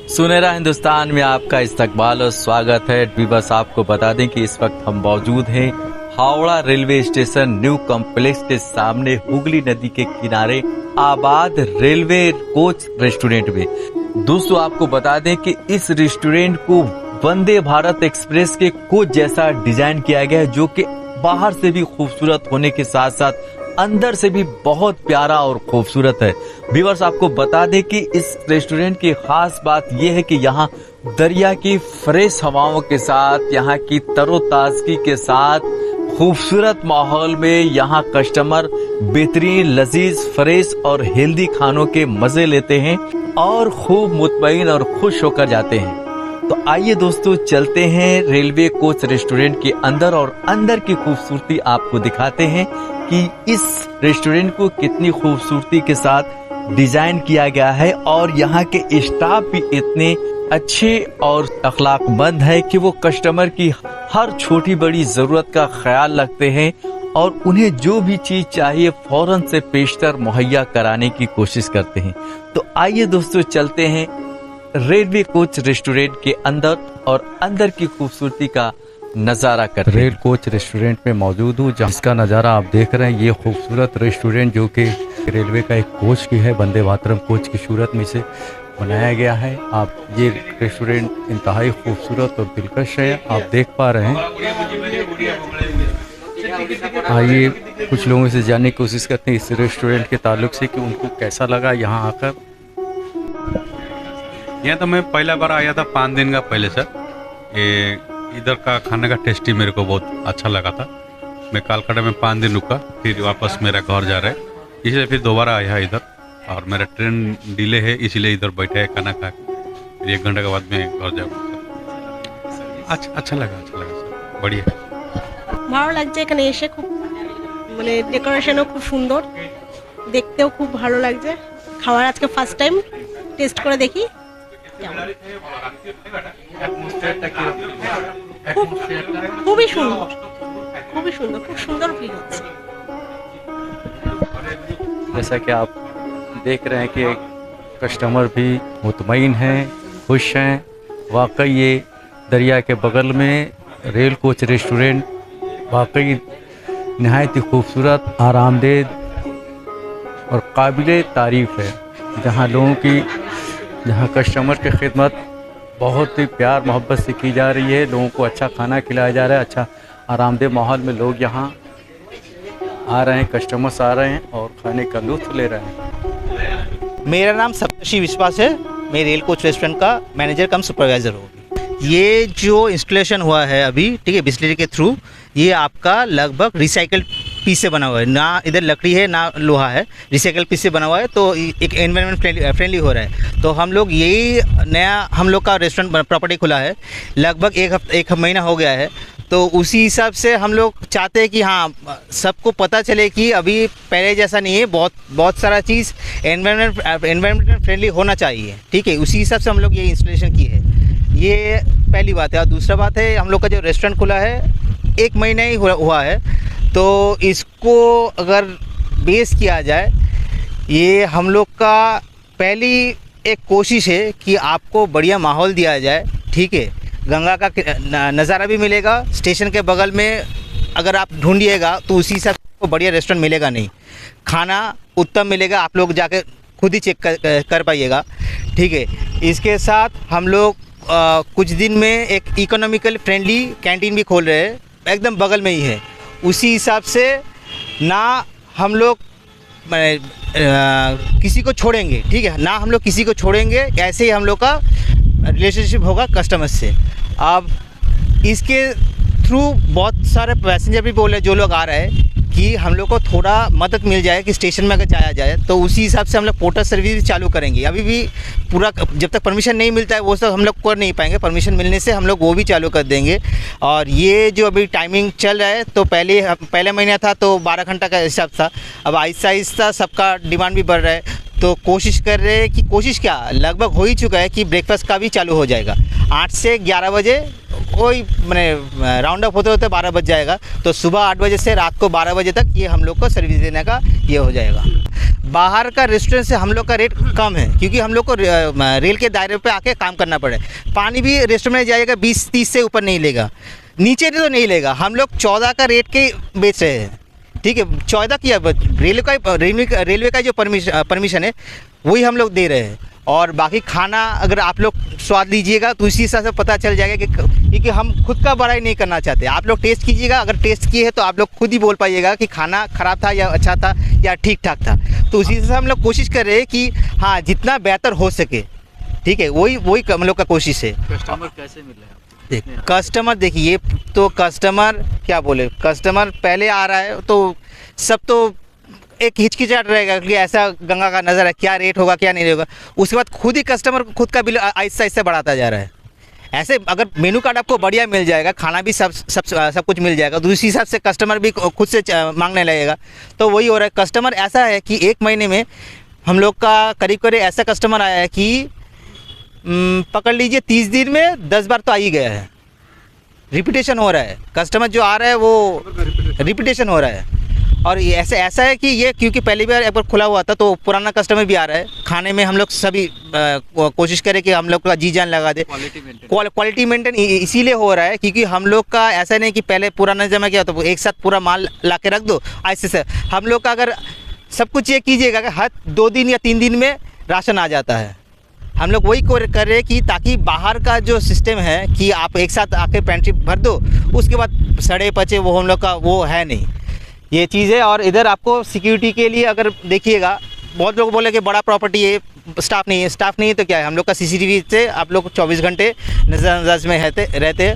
सुनहरा हिंदुस्तान में आपका इस्तकबाल और स्वागत है। बस आपको बता दें कि इस वक्त हम मौजूद हैं Howrah railway station new complex के सामने हुगली नदी के किनारे आबाद रेलवे कोच रेस्टोरेंट में। दोस्तों आपको बता दें कि इस रेस्टोरेंट को वंदे भारत एक्सप्रेस के कोच जैसा डिजाइन किया गया है, जो कि बाहर से भी खूबसूरत होने के साथ साथ अंदर से भी बहुत प्यारा और खूबसूरत है। व्यूअर्स आपको बता दें कि इस रेस्टोरेंट की खास बात यह है कि यहाँ दरिया की फ्रेश हवाओं के साथ, यहाँ की तरोताजगी के साथ खूबसूरत माहौल में यहाँ कस्टमर बेहतरीन लजीज फ्रेश और हेल्दी खानों के मजे लेते हैं और खूब मुतमईन और खुश होकर जाते हैं। तो आइए दोस्तों चलते हैं रेलवे कोच रेस्टोरेंट के अंदर और अंदर की खूबसूरती आपको दिखाते हैं कि इस रेस्टोरेंट को कितनी खूबसूरती के साथ डिजाइन किया गया है और यहाँ के स्टाफ भी इतने अच्छे और अखलाकमंद है कि वो कस्टमर की हर छोटी बड़ी जरूरत का ख्याल रखते हैं और उन्हें जो भी चीज चाहिए फौरन से पेशतर मुहैया कराने की कोशिश करते हैं। तो आइए दोस्तों चलते हैं रेलवे कोच रेस्टोरेंट के अंदर और अंदर की खूबसूरती का नजारा कर। रेल कोच रेस्टोरेंट में मौजूद हूँ, जिसका नज़ारा आप देख रहे हैं। ये खूबसूरत रेस्टोरेंट जो कि रेलवे का एक कोच की है, वंदे भारतम कोच की सूरत में से बनाया गया है। आप ये रेस्टोरेंट इंतहाई खूबसूरत और दिलकश है, आप देख पा रहे हैं। आइए कुछ लोगों से जानने की कोशिश करते हैं इस रेस्टोरेंट के ताल्लुक से कि उनको कैसा लगा यहाँ आकर। यहाँ तो मैं पहला बार आया था 5 दिन का पहले सर। इधर का खाने का टेस्टी मेरे को बहुत अच्छा लगा था। मैं कालकाटा में 5 दिन रुका, फिर वापस मेरा घर जा रहा है, इसलिए फिर दोबारा आया इधर। और मेरा ट्रेन डिले है, इसीलिए इधर बैठे है खाना खा के, फिर 1 घंटे के बाद मैं घर जाऊँगा। अच्छा लगा सर, बढ़िया। ভালো লাগছে এখানে এসে, খুব মানে ডেকোরেশনও খুব সুন্দর, দেখতেও খুব ভালো লাগছে। খাবার আজকে ফার্স্ট টাইম টেস্ট করে দেখি। খুবই সুন্দর, খুবই সুন্দর, খুব সুন্দর ফিল হচ্ছে। जैसा कि आप देख रहे हैं कि कस्टमर भी मुतमईन हैं, खुश हैं। वाकई ये दरिया के बगल में रेल कोच रेस्टोरेंट वाकई नहायत ही खूबसूरत, आरामदेह और काबिल तारीफ़ है, जहाँ कस्टमर की खिदमत बहुत ही प्यार मोहब्बत से की जा रही है। लोगों को अच्छा खाना खिलाया जा रहा है, अच्छा आरामदेह माहौल में लोग यहाँ आ रहे हैं, कस्टमर्स आ रहे हैं और खाने का लुत्फ़ ले रहे हैं। मेरा नाम सप्तर्षि विश्वास है, मैं रेल कोच रेस्टोरेंट का मैनेजर कम सुपरवाइज़र हूँ। ये जो इंस्टॉलेशन हुआ है अभी, ठीक है, बिस्लरी के थ्रू, ये आपका लगभग रिसाइकल्ड पीस से बना हुआ है। ना इधर लकड़ी है ना लोहा है, रिसाइकल पीस से बना हुआ है, तो एक एनवायरनमेंट फ्रेंडली हो रहा है। तो हम लोग यही नया हम लोग का रेस्टोरेंट प्रॉपर्टी खुला है, लगभग एक महीना हो गया है। तो उसी हिसाब से हम लोग चाहते हैं कि हाँ सबको पता चले कि अभी पहले जैसा नहीं है, बहुत सारा चीज़ एनवायरनमेंट फ्रेंडली होना चाहिए, ठीक है। उसी हिसाब से हम लोग ये इंस्टॉलेशन की है, ये पहली बात है। और दूसरा बात है, हम लोग का जो रेस्टोरेंट खुला है 1 महीना ही हुआ है, तो इसको अगर बेस किया जाए, ये हम लोग का पहली एक कोशिश है कि आपको बढ़िया माहौल दिया जाए, ठीक है। गंगा का नज़ारा भी मिलेगा, स्टेशन के बगल में अगर आप ढूंढिएगा तो उसी हिसाब से आपको बढ़िया रेस्टोरेंट मिलेगा नहीं, खाना उत्तम मिलेगा, आप लोग जाके खुद ही चेक कर पाइएगा, ठीक है। इसके साथ हम लोग कुछ दिन में एक इकोनॉमिकल फ्रेंडली कैंटीन भी खोल रहे हैं, एकदम बगल में ही है। उसी हिसाब से ना हम लोग किसी को छोड़ेंगे, ठीक है, ना हम लोग किसी को छोड़ेंगे, ऐसे ही हम लोग का रिलेशनशिप होगा कस्टमर से। अब इसके थ्रू बहुत सारे पैसेंजर भी बोल रहे हैं, जो लोग आ रहे हैं, कि हम लोग को थोड़ा मदद मिल जाए कि स्टेशन में अगर जाया जाए, तो उसी हिसाब से हम लोग पोर्टर सर्विस भी चालू करेंगे। अभी भी पूरा जब तक परमिशन नहीं मिलता है वो सब हम लोग कर नहीं पाएंगे, परमिशन मिलने से हम लोग वो भी चालू कर देंगे। और ये जो अभी टाइमिंग चल रहा है, तो पहले महीना था तो 12 घंटा का हिसाब था, अब आहिस्ता आहिस्ता सबका डिमांड भी बढ़ रहा है, तो कोशिश कर रहे हैं कि कोशिश क्या लगभग हो ही चुका है कि ब्रेकफास्ट का भी चालू हो जाएगा। 8 से 11 बजे वही मैंने राउंड अप होते होते 12 बज जाएगा। तो सुबह 8 बजे से रात को 12 बजे तक ये हम लोग को सर्विस देने का ये हो जाएगा। बाहर का रेस्टोरेंट से हम लोग का रेट कम है, क्योंकि हम लोग को रेल के दायरे पे आके काम करना पड़े। पानी भी रेस्टोरेंट में जाएगा 20-30 से ऊपर नहीं लेगा, नीचे तो नहीं लेगा। हम लोग 14 का रेट के बेच रहे हैं, ठीक है। 14 की रेलवे का जो परमिशन है वही हम लोग दे रहे हैं। और बाकी खाना अगर आप लोग स्वाद लीजिएगा तो उसी हिसाब से पता चल जाएगा कि, क्योंकि हम खुद का बड़ाई नहीं करना चाहते। आप लोग टेस्ट कीजिएगा, अगर टेस्ट किए हैं तो आप लोग खुद ही बोल पाइएगा कि खाना ख़राब था या अच्छा था या ठीक ठाक था। तो उसी से हम लोग कोशिश कर रहे हैं कि हाँ जितना बेहतर हो सके, ठीक है, वही हम लोग का कोशिश है। कस्टमर कैसे मिल रहे हैं? कस्टमर देखिए, तो कस्टमर क्या बोले, कस्टमर पहले आ रहा है तो सब तो एक हिचकिचाहट रहेगा कि ऐसा गंगा का नज़र है, क्या रेट होगा क्या नहीं होगा। उसके बाद खुद ही कस्टमर खुद का बिल आहिस्ता आहिस्ता बढ़ाता जा रहा है। ऐसे अगर मेनू कार्ड आपको बढ़िया मिल जाएगा, खाना भी सब कुछ मिल जाएगा, तो उसी हिसाब से कस्टमर भी खुद से मांगने लगेगा। तो वही हो रहा है। कस्टमर ऐसा है कि 1 महीने में हम लोग का करीब ऐसा कस्टमर आया है कि पकड़ लीजिए 30 दिन में 10 बार तो आ ही गया है। रिपीटेशन हो रहा है, कस्टमर जो आ रहा है वो रिपीटेशन हो रहा है। और ये ऐसा है कि ये क्योंकि पहली बार एक बार खुला हुआ था तो पुराना कस्टमर भी आ रहा है। खाने में हम लोग सभी कोशिश करें कि हम लोग का जी जान लगा दे। क्वालिटी मेंटेन इसीलिए हो रहा है क्योंकि हम लोग का ऐसा नहीं कि पहले पुराना जमा किया तो एक साथ पूरा माल ला के रख दो ऐसे से। हम लोग का अगर सब कुछ ये कीजिएगा कि हर 2 दिन या 3 दिन में राशन आ जाता है। हम लोग वही कर रहे हैं कि ताकि बाहर का जो सिस्टम है कि आप एक साथ आके पेंट्री भर दो, उसके बाद सड़े पचे वो हम लोग का वो है नहीं, ये चीज़ है। और इधर आपको सिक्योरिटी के लिए अगर देखिएगा, बहुत लोग बोले कि बड़ा प्रॉपर्टी है, स्टाफ नहीं है। स्टाफ नहीं है तो क्या है, हम लोग का CCTV से आप लोग 24 घंटे नज़रअंदाज में रहते हैं।